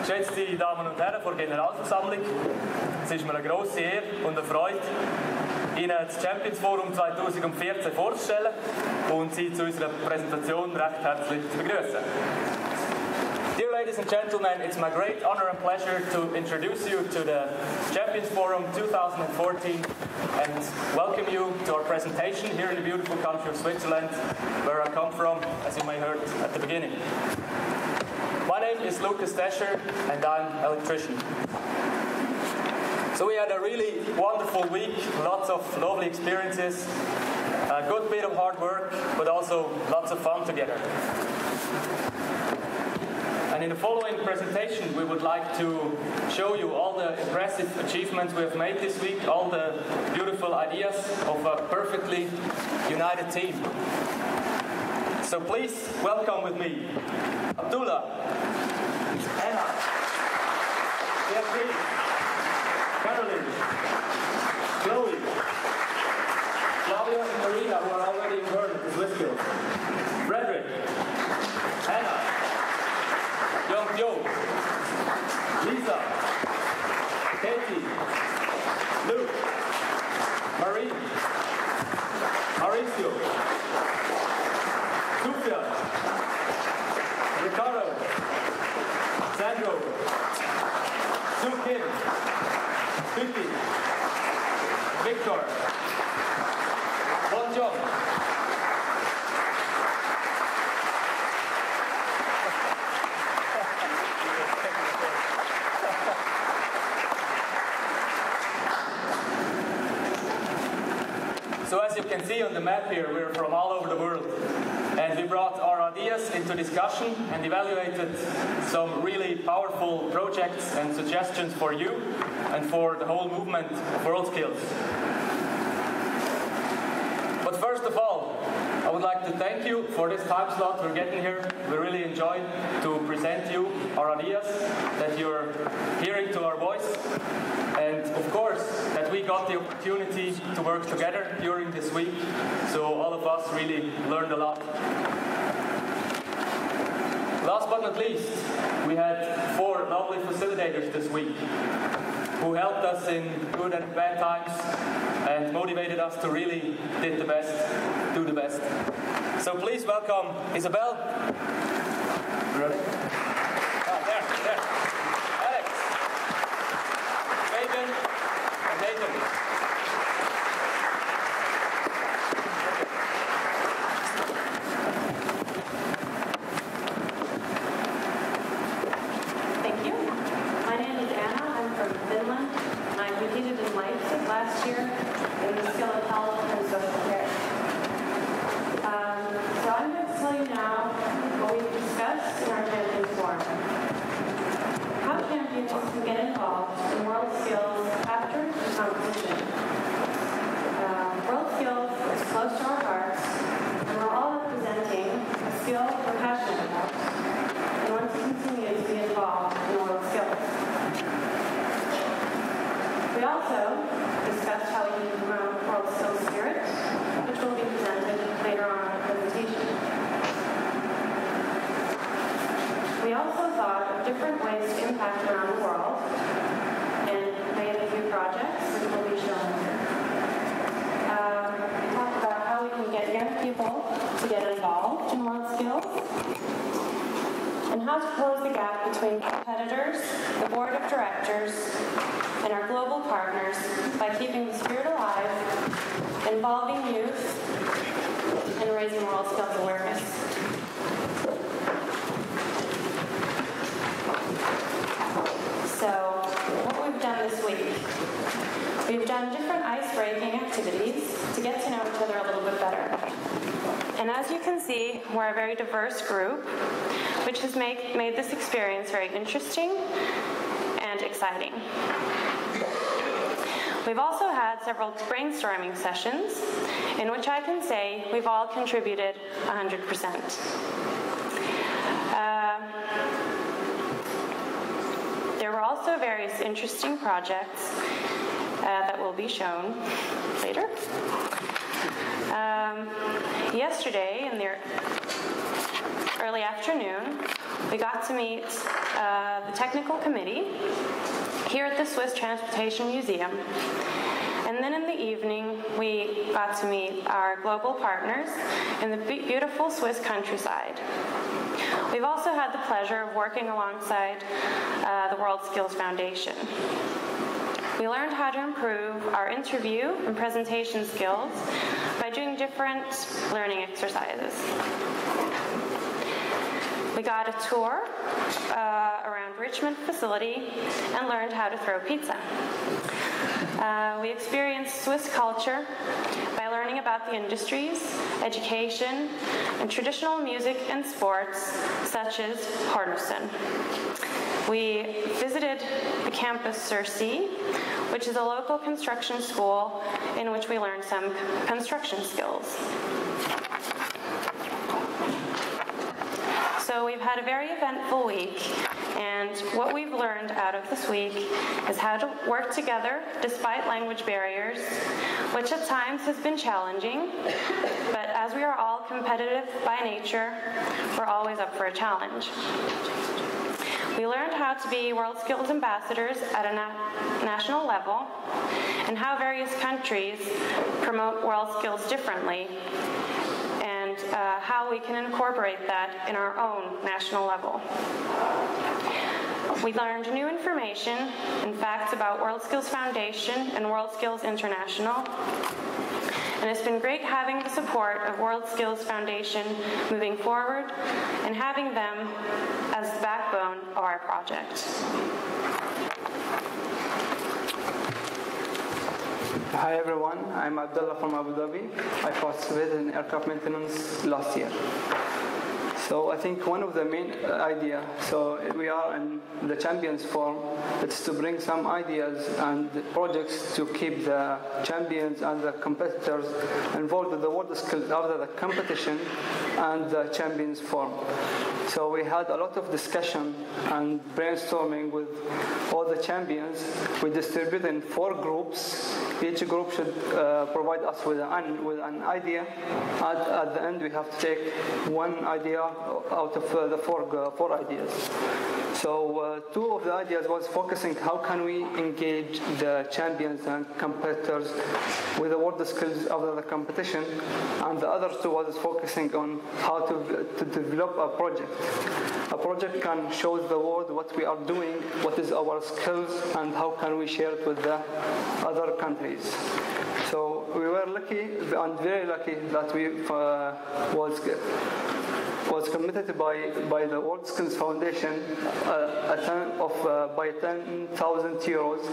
Geschätzte Damen und Herren vor Generalversammlung, es ist mir eine grosse Ehre und eine Freude, Ihnen das Champions Forum 2014 vorzustellen und Sie zu unserer Präsentation recht herzlich zu begrüßen. Dear ladies and gentlemen, it's my great honor and pleasure to introduce you to the Champions Forum 2014 and welcome you to our presentation here in the beautiful country of Switzerland, where I come from, as you may have heard at the beginning. My name is Lucas Tescher and I'm an electrician. So we had a really wonderful week, lots of lovely experiences, a good bit of hard work, but also lots of fun together. And in the following presentation, we would like to show you all the impressive achievements we have made this week, all the beautiful ideas of a perfectly united team. So please welcome with me Abdullah, Anna, Beatrice, Caroline, Chloe, Flavia and Marina, who are already in Bern at WorldSkills, Frederick, Hannah, Young Joe, Lisa, Katie, Luke, Marie, Mauricio, Sufjan, Ricardo, Sandro, Sue Kim, Vicky, Victor, Bon John. So as you can see on the map here, we're from all over the world. And we brought our ideas into discussion and evaluated some really powerful projects and suggestions for you and for the whole movement of WorldSkills. But first of all, I would like to thank you for this time slot we're getting here. We really enjoy to present you our ideas, that you're hearing to our voice, and of course that we got the opportunity to work together during this week, so all of us really learned a lot. Last but not least, we had 4 lovely facilitators this week who helped us in good and bad times and motivated us to really do the best. So please welcome Isabel. Ready? There. Alex, Fabian, and Nathan. Thank you. My name is Anna. I'm from Finland. I competed in Leipzig last year in the skill of health and social care. So I'm going to tell you now what we've discussed in our Champions Forum. How champions can get involved in WorldSkills after the competition. WorldSkills is close to our hearts, and we're all representing a skill we're passionate about and want to continue to be involved in WorldSkills. We also discussed how we can promote WorldSkills spirit, which will be presented later on in the presentation. We also thought of different ways to impact around the world and made a few projects which will be shown here. We talked about how we can get young people to get involved in WorldSkills and how to close the gap between competitors, the board of directors, and our global partners by keeping the spirit alive, involving youth, and raising WorldSkills awareness. So, what we've done this week, we've done different ice-breaking activities to get to know each other a little bit better. And as you can see, we're a very diverse group, which has made this experience very interesting and exciting. We've also had several brainstorming sessions in which I can say we've all contributed 100%. There were also various interesting projects that will be shown later. Yesterday, in the early early afternoon, we got to meet the technical committee here at the Swiss Transportation Museum. And then in the evening, we got to meet our global partners in the beautiful Swiss countryside. We've also had the pleasure of working alongside the WorldSkills Foundation. We learned how to improve our interview and presentation skills by doing different learning exercises. We got a tour around Richmond facility and learned how to throw pizza. We experienced Swiss culture by learning about the industries, education, and traditional music and sports such as Hornussen. We visited the campus Surcy, which is a local construction school in which we learned some construction skills. So we've had a very eventful week, and what we've learned out of this week is how to work together despite language barriers, which at times has been challenging, but as we are all competitive by nature, we're always up for a challenge. We learned how to be WorldSkills ambassadors at a national level and how various countries promote WorldSkills differently, and how we can incorporate that in our own national level. We learned new information and facts about WorldSkills Foundation and WorldSkills International. And it's been great having the support of WorldSkills Foundation moving forward and having them as the backbone of our project. Hi everyone, I'm Abdullah from Abu Dhabi. I participated in aircraft maintenance last year. So I think one of the main ideas, so we are in the Champions Forum, it's to bring some ideas and projects to keep the champions and the competitors involved with the WorldSkills after the competition and the Champions Forum. So we had a lot of discussion and brainstorming with all the champions. We distributed in 4 groups. Each group should provide us with an idea. At the end, we have to take one idea out of the four ideas. So 2 of the ideas was focusing how can we engage the champions and competitors with the WorldSkills after the competition, and the other 2 was focusing on how to develop a project. A project can show the world what we are doing, what is our skills, and how can we share it with the other countries. So we were lucky and very lucky that we was committed by the WorldSkills Foundation by 10,000 euros,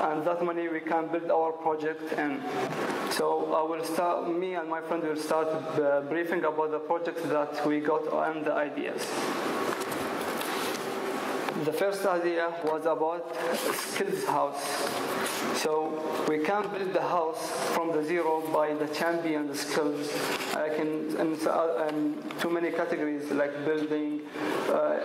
and that money we can build our project in. So I will start. Me and my friend will start briefing about the project that we got and the ideas. The first idea was about a skills house. So we can build the house from the zero by the champion skills, like in too many categories like building,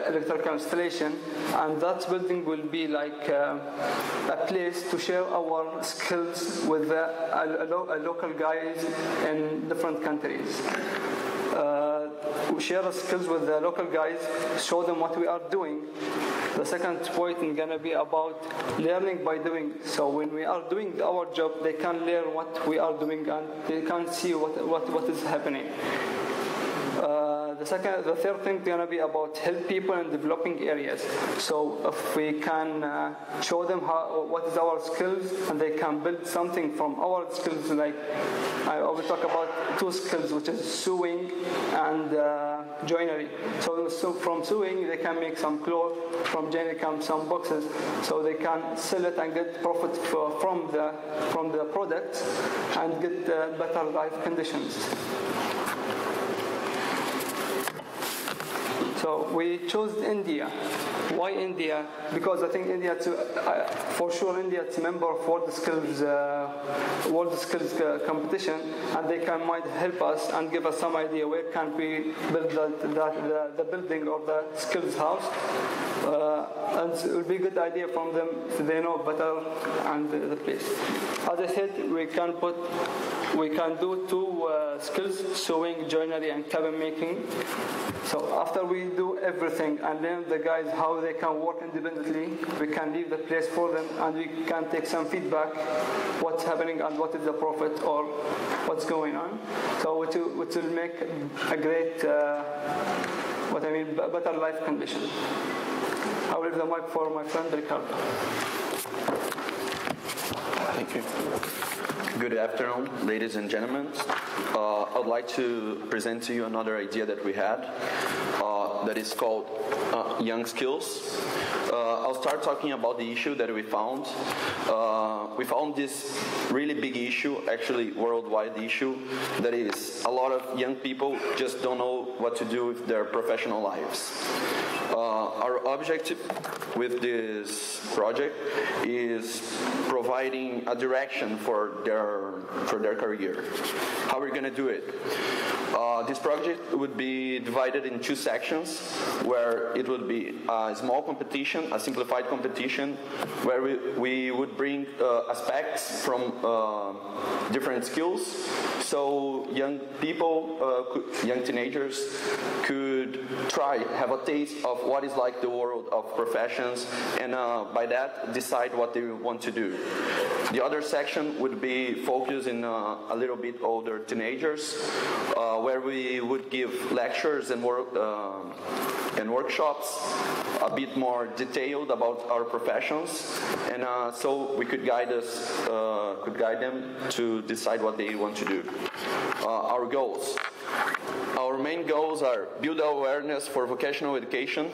electrical installation, and that building will be like a place to share our skills with local guys in different countries. We share the skills with the local guys, show them what we are doing. The second point is going to be about learning by doing. So when we are doing our job, they can learn what we are doing and they can see what is happening. The third thing is going to be about help people in developing areas. So if we can show them what is our skills, and they can build something from our skills, like I will talk about 2 skills, which is sewing and joinery. So from sewing, they can make some clothes. From joinery, come some boxes. So they can sell it and get profit from the product and get better life conditions. So we chose India. Why India? Because I think India, for sure, India is a member of WorldSkills competition, and they might help us and give us some idea where can we build the building or the skills house. And it will be a good idea from them so they know better and the place. As I said, we can do two skills: sewing, joinery, and cabin making. So after we do everything and learn the guys how they can work independently, we can leave the place for them and we can take some feedback, what's happening and what is the profit or what's going on. So which will make a great, better life condition. I will leave the mic for my friend Ricardo. Thank you. Good afternoon, ladies and gentlemen. I'd like to present to you another idea that we had that is called WorldSkills. I'll start talking about the issue that we found. We found this really big issue, actually worldwide issue, that is a lot of young people just don't know what to do with their professional lives. Our objective with this project is providing a direction for their career. How we're going to do it? This project would be divided in two sections, where it would be a small competition, a simplified competition, where we would bring aspects from different skills, so young people, young teenagers could have a taste of what is like the world of professions, and by that decide what they want to do. The other section would be focused in a little bit older teenagers, where we would give lectures and workshops a bit more detailed about our professions, and so we could guide them to decide what they want to do. Our goals. Our main goals are build awareness for vocational education,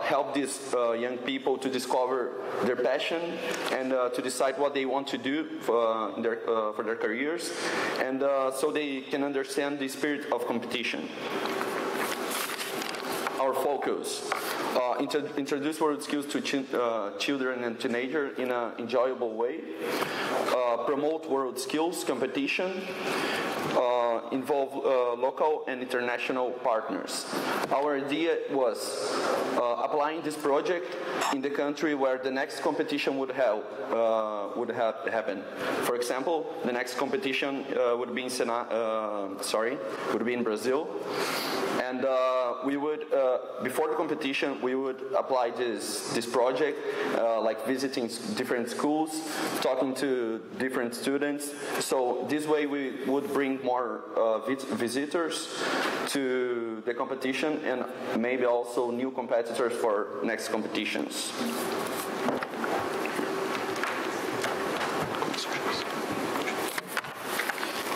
help these young people to discover their passion and to decide what they want to do for their careers, and so they can understand the spirit of competition. Our focus. Introduce WorldSkills to children and teenagers in an enjoyable way. Promote WorldSkills competition. Involve local and international partners. Our idea was applying this project in the country where the next competition would happen. For example, the next competition would be in Brazil, and we would before the competition we would apply this project, like visiting different schools, talking to different students. So this way we would bring more visitors to the competition and maybe also new competitors for next competitions.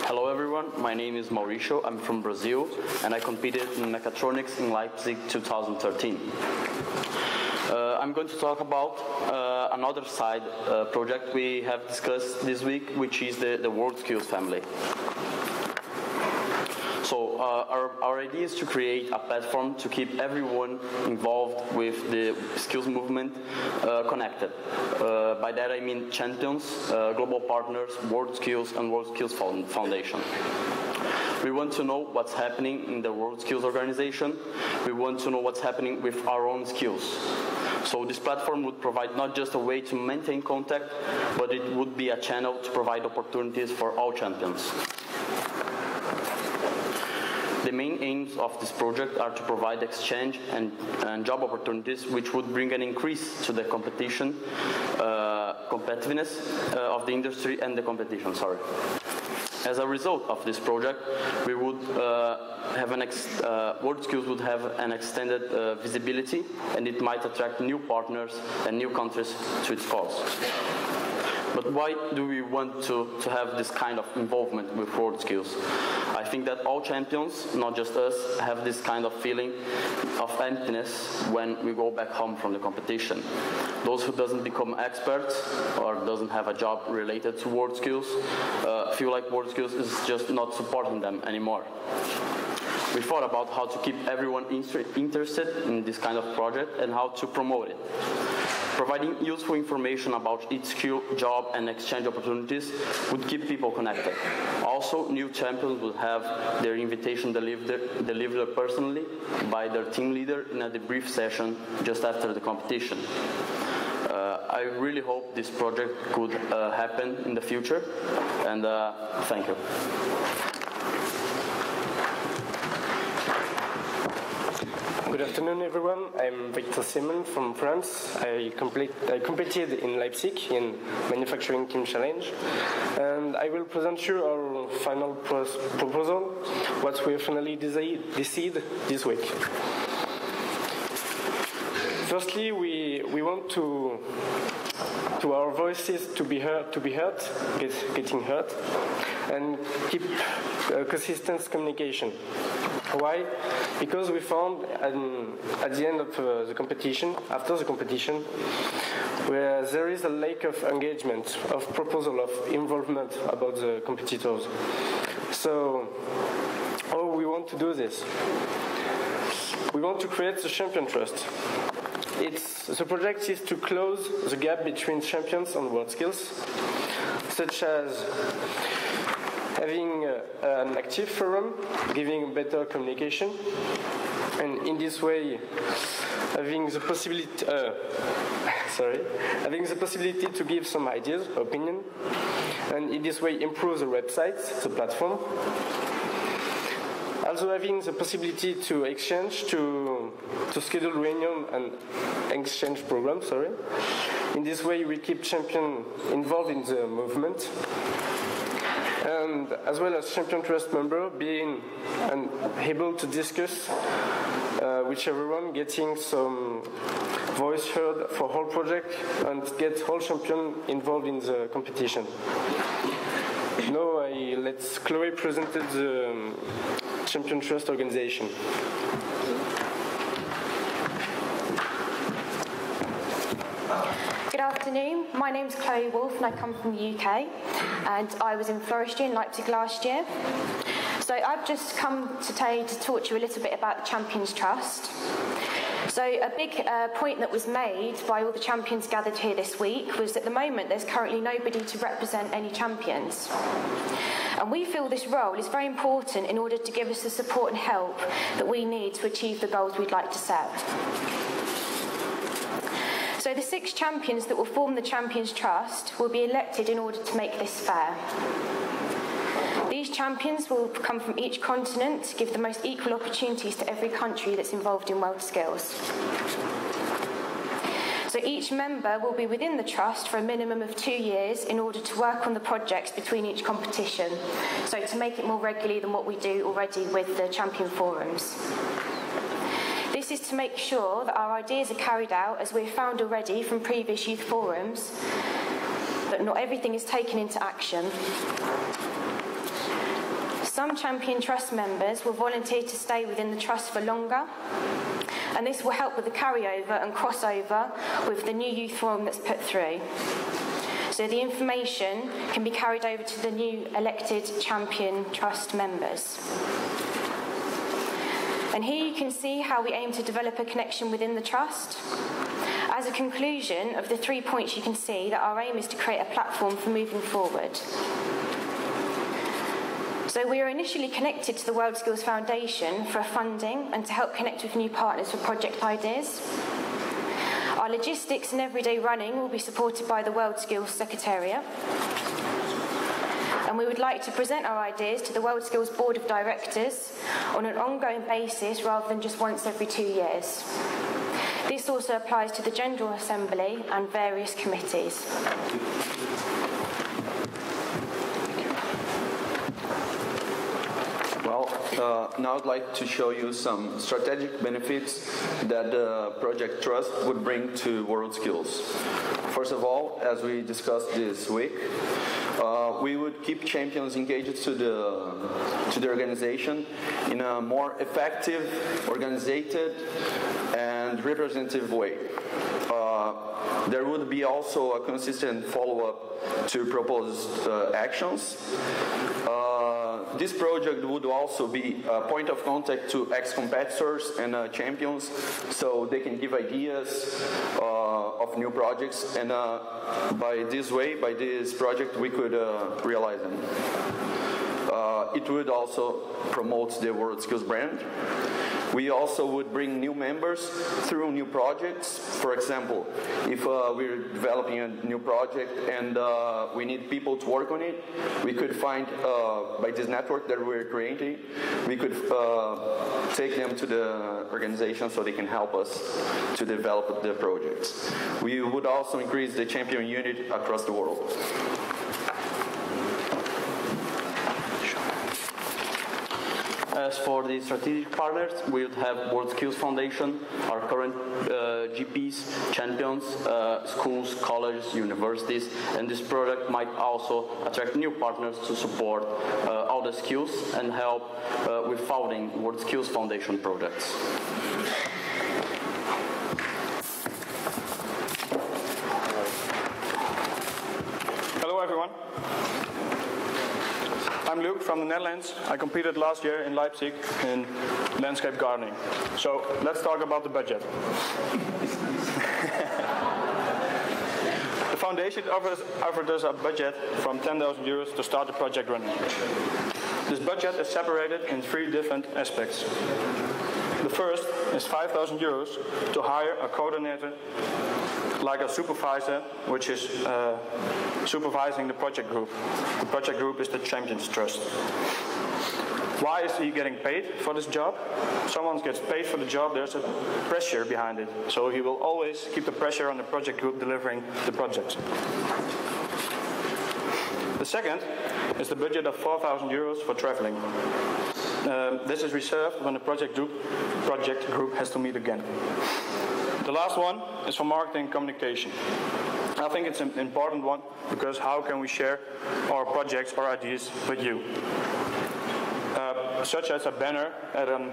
Hello everyone, my name is Mauricio, I'm from Brazil, and I competed in mechatronics in Leipzig 2013. I'm going to talk about another side project we have discussed this week, which is the WorldSkills family. So our idea is to create a platform to keep everyone involved with the skills movement connected. By that I mean champions, global partners, WorldSkills, and WorldSkills Foundation. We want to know what's happening in the WorldSkills organization. We want to know what's happening with our own skills. So this platform would provide not just a way to maintain contact, but it would be a channel to provide opportunities for all champions. The main aims of this project are to provide exchange and job opportunities, which would bring an increase to the competitiveness of the industry and the competition. As a result of this project, we would WorldSkills would have an extended visibility, and it might attract new partners and new countries to its cause. But why do we want to have this kind of involvement with WorldSkills? I think that all champions, not just us, have this kind of feeling of emptiness when we go back home from the competition. Those who doesn't become experts or doesn't have a job related to WorldSkills feel like WorldSkills is just not supporting them anymore. we thought about how to keep everyone interested in this kind of project and how to promote it. Providing useful information about each skill, job, and exchange opportunities would keep people connected. Also, new champions would have their invitation delivered personally by their team leader in a debrief session just after the competition. I really hope this project could happen in the future, and thank you. Good afternoon, everyone. I'm Victor Simon from France. I competed in Leipzig in Manufacturing Team Challenge, and I will present you our final proposal, what we finally decided this week. Firstly, we want to our voices to be heard, getting heard, and keep consistent communication. Why? Because we found at the end of the competition, after the competition, where there is a lack of engagement, of proposal, of involvement about the competitors. So, how we want to do this? We want to create the champion trust. The project is to close the gap between champions and WorldSkills, such as having an active forum, giving better communication, and in this way having the possibility to give some ideas, opinion, and in this way improve the website, the platform. Also having the possibility to exchange, to schedule reunion and exchange programs, In this way we keep champion involved in the movement. And as well as champion trust member being able to discuss with everyone, getting some voice heard for whole project and get whole champion involved in the competition. Now let's Chloe presented the champion trust organization. Good afternoon, my name is Chloe Wolfe and I come from the UK, and I was in Floristry in Leipzig last year. So I've just come today to talk to you a little bit about the Champions Trust. So a big point that was made by all the champions gathered here this week was at the moment there's currently nobody to represent any champions. And we feel this role is very important in order to give us the support and help that we need to achieve the goals we'd like to set. So the 6 champions that will form the Champions Trust will be elected in order to make this fair. These champions will come from each continent to give the most equal opportunities to every country that's involved in WorldSkills. So each member will be within the trust for a minimum of 2 years in order to work on the projects between each competition, so to make it more regularly than what we do already with the champion forums. This is to make sure that our ideas are carried out, as we've found already from previous youth forums, but not everything is taken into action. Some Champion Trust members will volunteer to stay within the trust for longer, and this will help with the carryover and crossover with the new youth forum that's put through. So the information can be carried over to the new elected Champion Trust members. And here you can see how we aim to develop a connection within the trust. As a conclusion of the 3 points, you can see that our aim is to create a platform for moving forward. So we are initially connected to the WorldSkills Foundation for funding and to help connect with new partners for project ideas. Our logistics and everyday running will be supported by the WorldSkills Secretariat. And we would like to present our ideas to the WorldSkills Board of Directors on an ongoing basis rather than just once every 2 years. This also applies to the General Assembly and various committees. Now I'd like to show you some strategic benefits that the Project Trust would bring to WorldSkills. First of all, as we discussed this week, we would keep champions engaged to the organization in a more effective, organized, and representative way. There would be also a consistent follow-up to proposed actions. this project would also be a point of contact to ex-competitors and champions, so they can give ideas of new projects, and by this project, we could realize them. It would also promote the WorldSkills brand. We also would bring new members through new projects. For example, if we're developing a new project and we need people to work on it, we could find, by this network that we're creating, we could take them to the organization so they can help us to develop the projects. We would also increase the champion unit across the world. As for the strategic partners, we would have WorldSkills Foundation, our current GPs, champions, schools, colleges, universities, and this product might also attract new partners to support all the skills and help with founding WorldSkills Foundation projects. Hello everyone. I'm Luke from the Netherlands. I competed last year in Leipzig in landscape gardening. So let's talk about the budget. The foundation offered us a budget from 10,000 euros to start the project running. This budget is separated in 3 different aspects. The first is 5,000 euros to hire a coordinator, like a supervisor, which is supervising the project group. The project group is the Champions Trust. Why is he getting paid for this job? Someone gets paid for the job, there's a pressure behind it. So he will always keep the pressure on the project group delivering the project. The second is the budget of 4,000 euros for traveling. This is reserved when the project group has to meet again. The last one is for marketing and communication. I think it's an important one because how can we share our projects or ideas with you? Such as a banner at an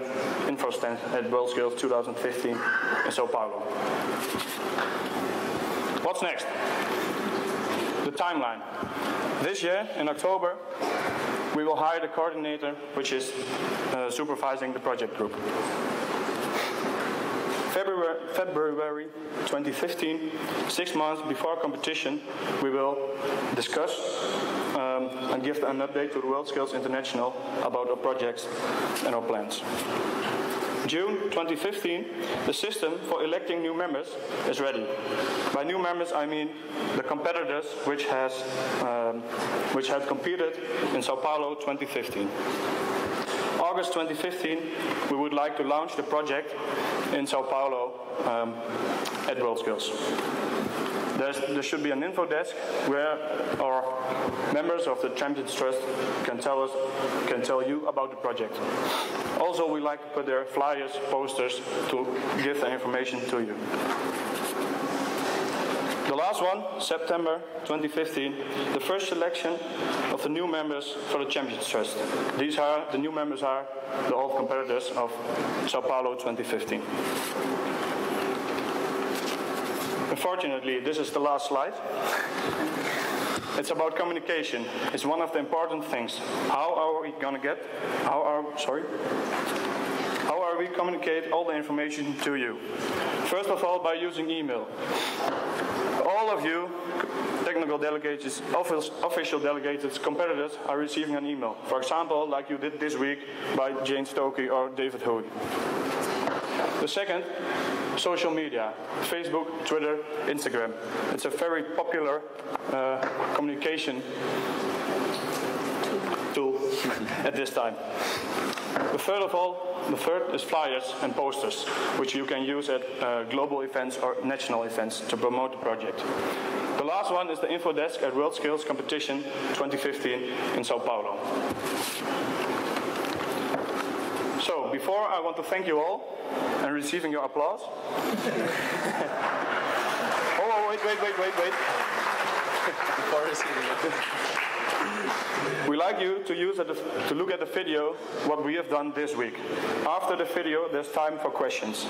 info stand at WorldSkills 2015 in Sao Paulo. What's next? The timeline. This year, in October, we will hire the coordinator, which is supervising the project group. February 2015, 6 months before competition, we will discuss and give an update to the WorldSkills International about our projects and our plans. June 2015, the system for electing new members is ready. By new members, I mean the competitors which had competed in Sao Paulo 2015. August 2015, we would like to launch the project in Sao Paulo at WorldSkills. There should be an info desk where our members of the Champions Trust can tell you about the project. Also, we like to put their flyers, posters to give the information to you. The last one, September 2015, the first selection of the new members for the Champions Trust. The new members are the old competitors of Sao Paulo 2015. Unfortunately, this is the last slide. It's about communication. It's one of the important things. How are we communicate all the information to you? First of all, by using email. All of you, technical delegates, official delegates, competitors, are receiving an email. For example, like you did this week by Jane Stokey or David Hoey. The second, social media, Facebook, Twitter, Instagram. It's a very popular communication tool at this time. The third is flyers and posters, which you can use at global events or national events to promote the project. The last one is the info desk at WorldSkills Competition 2015 in Sao Paulo. So, before I want to thank you all and receiving your applause. Oh, wait. Before receiving it. We like you to look at the video, what we have done this week. After the video, there's time for questions.